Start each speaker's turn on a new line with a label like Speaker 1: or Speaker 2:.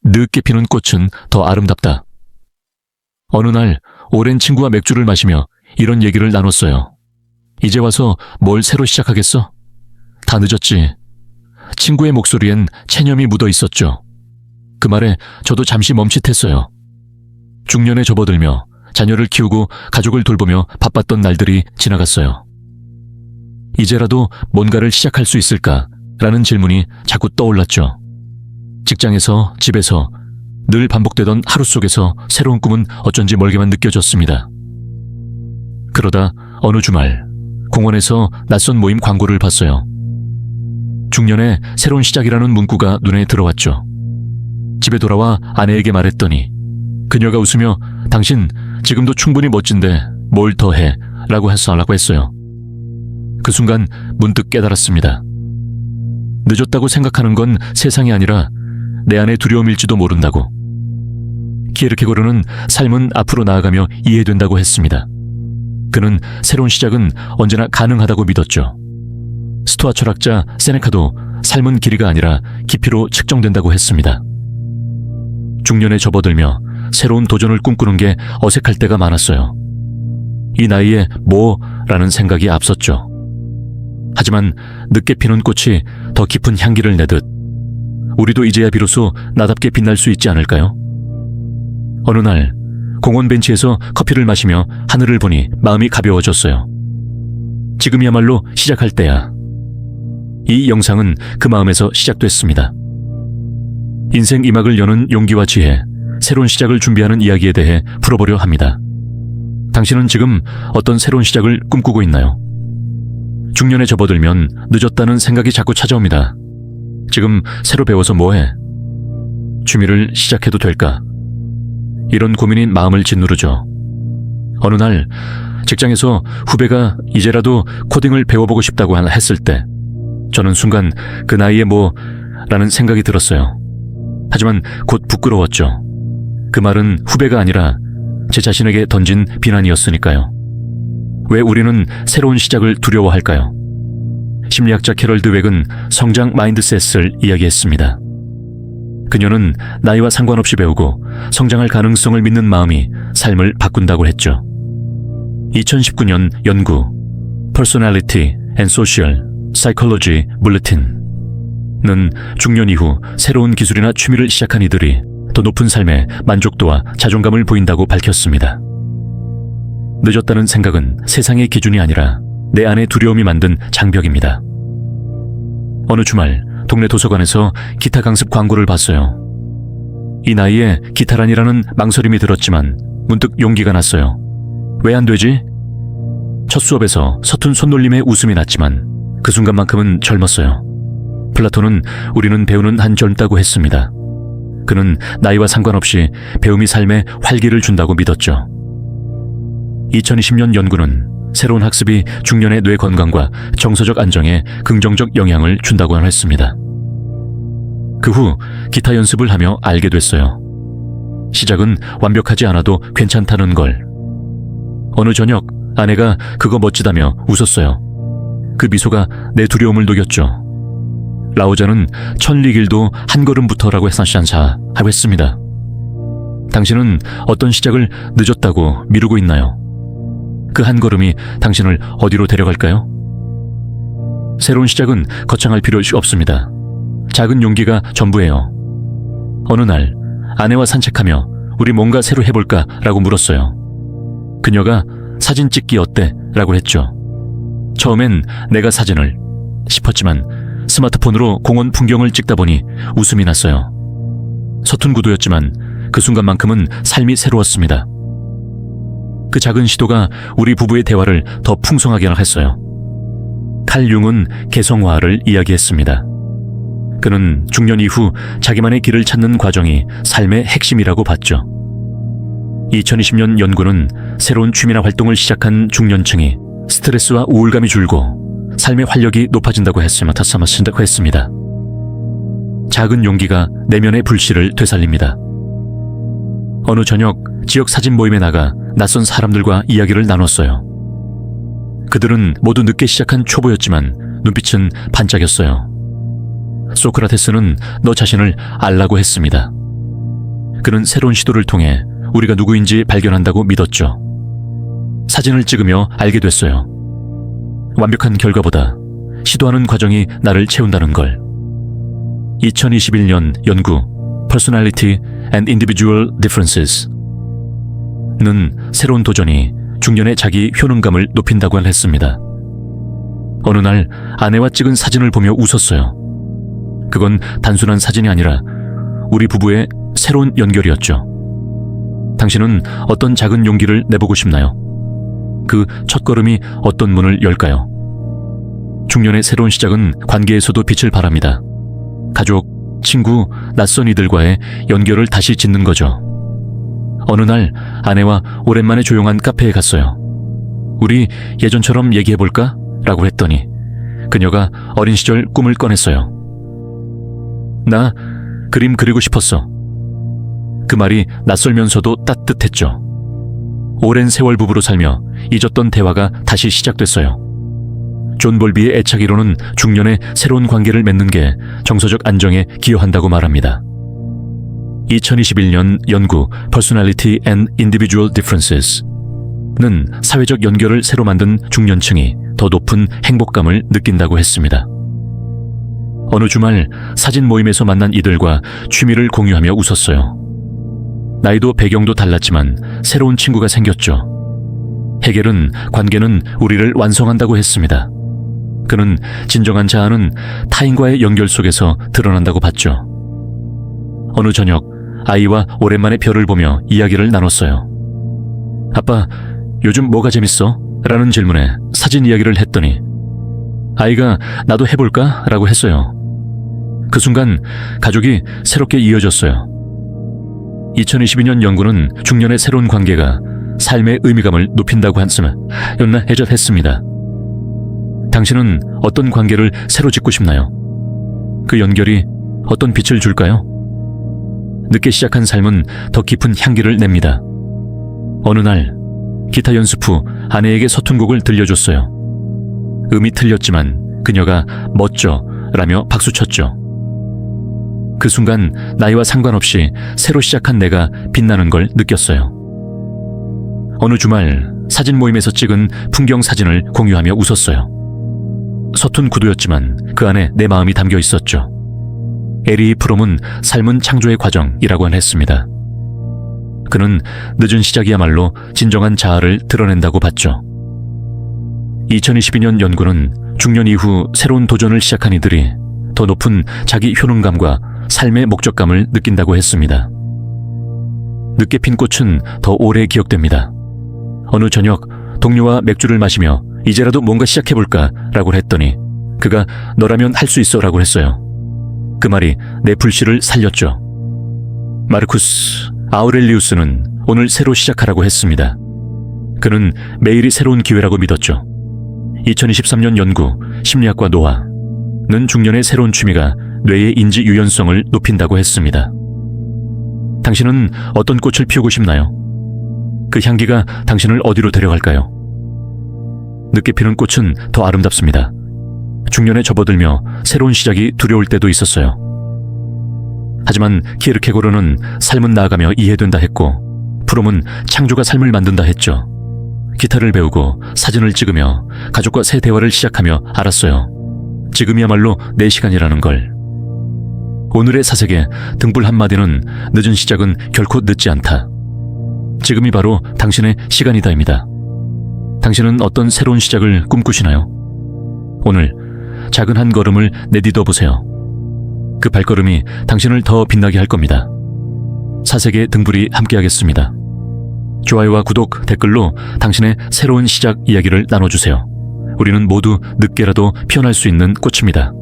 Speaker 1: 늦게 피는 꽃은 더 아름답다. 어느 날 오랜 친구와 맥주를 마시며 이런 얘기를 나눴어요. 이제 와서 뭘 새로 시작하겠어? 다 늦었지. 친구의 목소리엔 체념이 묻어 있었죠. 그 말에 저도 잠시 멈칫했어요. 중년에 접어들며 자녀를 키우고 가족을 돌보며 바빴던 날들이 지나갔어요. 이제라도 뭔가를 시작할 수 있을까라는 질문이 자꾸 떠올랐죠. 직장에서, 집에서 늘 반복되던 하루 속에서 새로운 꿈은 어쩐지 멀게만 느껴졌습니다. 그러다 어느 주말 공원에서 낯선 모임 광고를 봤어요. 중년에 새로운 시작이라는 문구가 눈에 들어왔죠. 집에 돌아와 아내에게 말했더니 그녀가 웃으며 당신 지금도 충분히 멋진데 뭘 더 해? 라고 했어요. 그 순간 문득 깨달았습니다. 늦었다고 생각하는 건 세상이 아니라 내 안의 두려움일지도 모른다고. 키에르케고르는 삶은 앞으로 나아가며 이해된다고 했습니다. 그는 새로운 시작은 언제나 가능하다고 믿었죠. 스토아 철학자 세네카도 삶은 길이가 아니라 깊이로 측정된다고 했습니다. 중년에 접어들며 새로운 도전을 꿈꾸는 게 어색할 때가 많았어요. 이 나이에 뭐라는 생각이 앞섰죠. 하지만 늦게 피는 꽃이 더 깊은 향기를 내듯 우리도 이제야 비로소 나답게 빛날 수 있지 않을까요? 어느 날 공원 벤치에서 커피를 마시며 하늘을 보니 마음이 가벼워졌어요. 지금이야말로 시작할 때야. 이 영상은 그 마음에서 시작됐습니다. 인생 이막을 여는 용기와 지혜, 새로운 시작을 준비하는 이야기에 대해 풀어보려 합니다. 당신은 지금 어떤 새로운 시작을 꿈꾸고 있나요? 중년에 접어들면 늦었다는 생각이 자꾸 찾아옵니다. 지금 새로 배워서 뭐해? 취미를 시작해도 될까? 이런 고민이 마음을 짓누르죠. 어느 날 직장에서 후배가 이제라도 코딩을 배워보고 싶다고 했을 때 저는 순간 그 나이에 라는 생각이 들었어요. 하지만 곧 부끄러웠죠. 그 말은 후배가 아니라 제 자신에게 던진 비난이었으니까요. 왜 우리는 새로운 시작을 두려워할까요? 심리학자 캐럴 드웩은 성장 마인드셋을 이야기했습니다. 그녀는 나이와 상관없이 배우고 성장할 가능성을 믿는 마음이 삶을 바꾼다고 했죠. 2019년 연구 Personality and Social Psychology Bulletin은 중년 이후 새로운 기술이나 취미를 시작한 이들이 더 높은 삶의 만족도와 자존감을 보인다고 밝혔습니다. 늦었다는 생각은 세상의 기준이 아니라 내 안의 두려움이 만든 장벽입니다. 어느 주말 동네 도서관에서 기타 강습 광고를 봤어요. 이 나이에 기타란이라는 망설임이 들었지만 문득 용기가 났어요. 왜 안 되지? 첫 수업에서 서툰 손놀림에 웃음이 났지만 그 순간만큼은 젊었어요. 플라톤은 우리는 배우는 한 젊다고 했습니다. 그는 나이와 상관없이 배움이 삶에 활기를 준다고 믿었죠. 2020년 연구는 새로운 학습이 중년의 뇌 건강과 정서적 안정에 긍정적 영향을 준다고 했습니다. 그 후 기타 연습을 하며 알게 됐어요. 시작은 완벽하지 않아도 괜찮다는 걸. 어느 저녁 아내가 그거 멋지다며 웃었어요. 그 미소가 내 두려움을 녹였죠. 라오자는 천리길도 한 걸음부터라고 하고 했습니다. 당신은 어떤 시작을 늦었다고 미루고 있나요? 그 한 걸음이 당신을 어디로 데려갈까요? 새로운 시작은 거창할 필요 없습니다. 작은 용기가 전부예요. 어느 날 아내와 산책하며 우리 뭔가 새로 해볼까? 라고 물었어요. 그녀가 사진 찍기 어때? 라고 했죠. 처음엔 내가 사진을 싶었지만 스마트폰으로 공원 풍경을 찍다 보니 웃음이 났어요. 서툰 구도였지만 그 순간만큼은 삶이 새로웠습니다. 그 작은 시도가 우리 부부의 대화를 더 풍성하게 했어요. 칼 융은 개성화를 이야기했습니다. 그는 중년 이후 자기만의 길을 찾는 과정이 삶의 핵심이라고 봤죠. 2020년 연구는 새로운 취미나 활동을 시작한 중년층이 스트레스와 우울감이 줄고 삶의 활력이 높아진다고 했습니다. 작은 용기가 내면의 불씨를 되살립니다. 어느 저녁 지역 사진 모임에 나가 낯선 사람들과 이야기를 나눴어요. 그들은 모두 늦게 시작한 초보였지만 눈빛은 반짝였어요. 소크라테스는 너 자신을 알라고 했습니다. 그는 새로운 시도를 통해 우리가 누구인지 발견한다고 믿었죠. 사진을 찍으며 알게 됐어요. 완벽한 결과보다 시도하는 과정이 나를 채운다는 걸. 2021년 연구 Personality and Individual Differences 는 새로운 도전이 중년의 자기 효능감을 높인다고 했습니다. 어느 날 아내와 찍은 사진을 보며 웃었어요. 그건 단순한 사진이 아니라 우리 부부의 새로운 연결이었죠. 당신은 어떤 작은 용기를 내보고 싶나요? 그 첫걸음이 어떤 문을 열까요? 중년의 새로운 시작은 관계에서도 빛을 발합니다. 가족, 친구, 낯선 이들과의 연결을 다시 짓는 거죠. 어느 날 아내와 오랜만에 조용한 카페에 갔어요. 우리 예전처럼 얘기해볼까? 라고 했더니 그녀가 어린 시절 꿈을 꺼냈어요. 나 그림 그리고 싶었어. 그 말이 낯설면서도 따뜻했죠. 오랜 세월 부부로 살며 잊었던 대화가 다시 시작됐어요. 존 볼비의 애착이로는 중년의 새로운 관계를 맺는 게 정서적 안정에 기여한다고 말합니다. 2021년 연구 Personality and Individual Differences 는 사회적 연결을 새로 만든 중년층이 더 높은 행복감을 느낀다고 했습니다. 어느 주말 사진 모임에서 만난 이들과 취미를 공유하며 웃었어요. 나이도 배경도 달랐지만 새로운 친구가 생겼죠. 헤겔은 관계는 우리를 완성한다고 했습니다. 그는 진정한 자아는 타인과의 연결 속에서 드러난다고 봤죠. 어느 저녁 아이와 오랜만에 별을 보며 이야기를 나눴어요. 아빠, 요즘 뭐가 재밌어? 라는 질문에 사진 이야기를 했더니 아이가 나도 해볼까? 라고 했어요. 그 순간 가족이 새롭게 이어졌어요. 2022년 연구는 중년의 새로운 관계가 삶의 의미감을 높인다고 한씀을 연나 해접했습니다. 당신은 어떤 관계를 새로 짓고 싶나요? 그 연결이 어떤 빛을 줄까요? 늦게 시작한 삶은 더 깊은 향기를 냅니다. 어느 날 기타 연습 후 아내에게 서툰 곡을 들려줬어요. 음이 틀렸지만 그녀가 멋져 라며 박수쳤죠. 그 순간 나이와 상관없이 새로 시작한 내가 빛나는 걸 느꼈어요. 어느 주말 사진 모임에서 찍은 풍경 사진을 공유하며 웃었어요. 서툰 구도였지만 그 안에 내 마음이 담겨 있었죠. 에리 프롬은 삶은 창조의 과정이라고 했습니다. 그는 늦은 시작이야말로 진정한 자아를 드러낸다고 봤죠. 2022년 연구는 중년 이후 새로운 도전을 시작한 이들이 더 높은 자기 효능감과 삶의 목적감을 느낀다고 했습니다. 늦게 핀 꽃은 더 오래 기억됩니다. 어느 저녁 동료와 맥주를 마시며 이제라도 뭔가 시작해볼까 라고 했더니 그가 너라면 할 수 있어 라고 했어요. 그 말이 내 불씨를 살렸죠. 마르쿠스 아우렐리우스는 오늘 새로 시작하라고 했습니다. 그는 매일이 새로운 기회라고 믿었죠. 2023년 연구 심리학과 노화는 중년의 새로운 취미가 뇌의 인지 유연성을 높인다고 했습니다. 당신은 어떤 꽃을 피우고 싶나요? 그 향기가 당신을 어디로 데려갈까요? 늦게 피는 꽃은 더 아름답습니다. 중년에 접어들며 새로운 시작이 두려울 때도 있었어요. 하지만 키에르케고르는 삶은 나아가며 이해된다 했고 프롬은 창조가 삶을 만든다 했죠. 기타를 배우고 사진을 찍으며 가족과 새 대화를 시작하며 알았어요. 지금이야말로 내 시간이라는 걸. 오늘의 사색의 등불 한마디는 늦은 시작은 결코 늦지 않다. 지금이 바로 당신의 시간이다입니다. 당신은 어떤 새로운 시작을 꿈꾸시나요? 오늘 작은 한 걸음을 내디뎌 보세요. 그 발걸음이 당신을 더 빛나게 할 겁니다. 사색의 등불이 함께하겠습니다. 좋아요와 구독, 댓글로 당신의 새로운 시작 이야기를 나눠주세요. 우리는 모두 늦게라도 피어날 수 있는 꽃입니다.